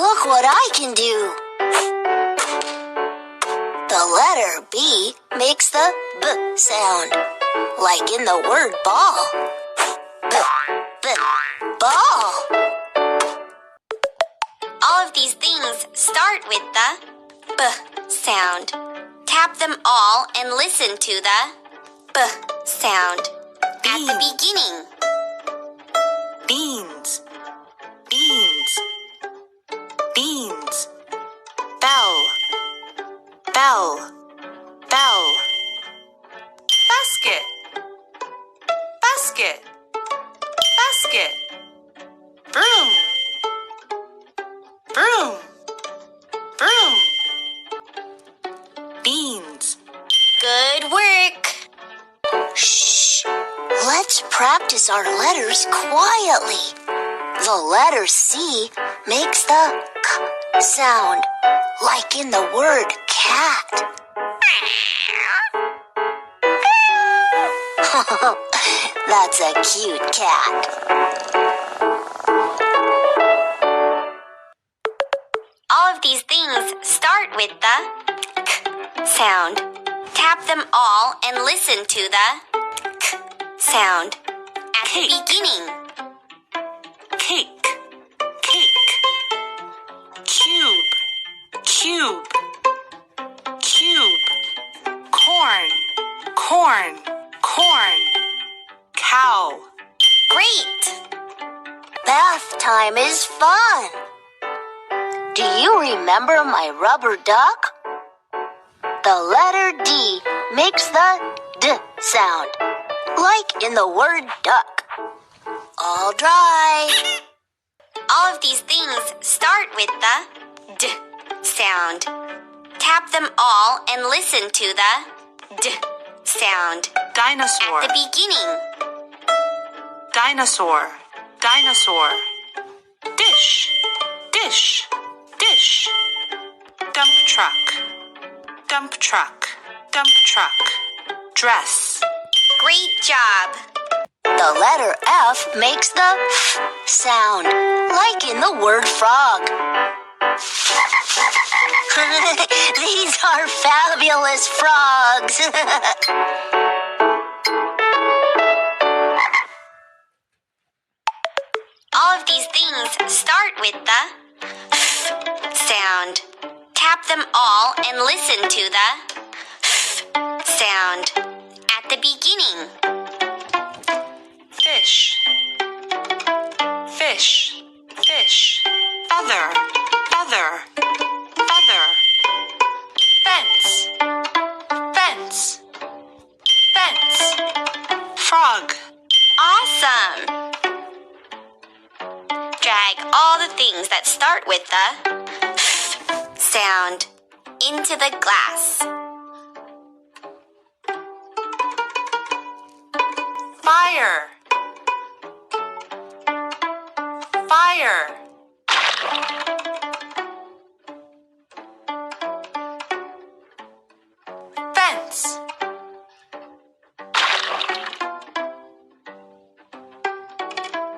Look what I can do. The letter B makes the B sound, like in the word ball. B, B, ball. All of these things start with the B sound. Tap them all and listen to the B sound at the beginning. Beans, beans, beans. Bell, bell, bell. Basket, basket, basket. Broom, broom, broom. Beans. Good work. Shh! Let's practice our letters quietly. The letter C makes the K sound, like in the word cat. That's a cute cat. All of these things start with the K sound. Tap them all and listen to the K sound at the beginning. Cake, cake. Cube, cube, cube. Corn, corn, corn. Cow. Great! Bath time is fun. Do you remember my rubber duck? The letter D makes the D sound, like in the word duck. All dry. All of these things start with the D sound. Tap them all and listen to the D sound Dinosaur, at the beginning. dinosaur, dinosaur. Dish, dish, dish. Dump truck, dump truck, dump truck. Dress. Great job! The letter F makes the F sound, like in the word frog. These are fabulous frogs. All of these things start with the F sound. Tap them all and listen to the F sound at the beginning. Fish, fish, fish. Feather, feather, feather. Fence, fence, fence. Frog. Awesome! Drag all the things that start with the F sound into the glass. Fire, fire. Fence.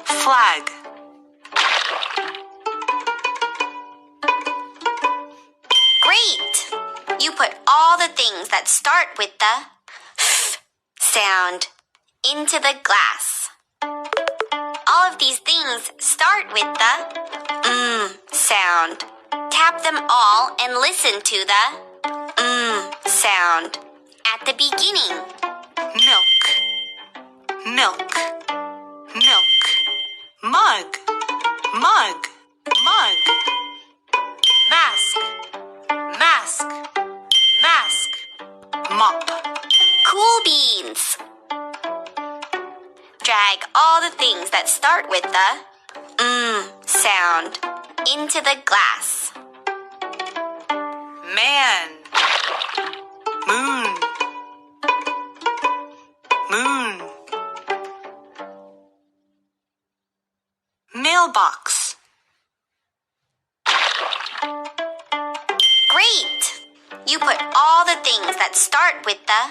Flag. Great! You put all the things that start with the F sound into the glass. All of these things start with the sound. Tap them all and listen to the sound at the beginning. Milk, milk, milk. Mug, mug, mug. Mask, mask, mask. Mop. Cool beans! Drag all the things that start with the sound into the glass. Man. Moon, moon. Mailbox. Great! You put all the things that start with the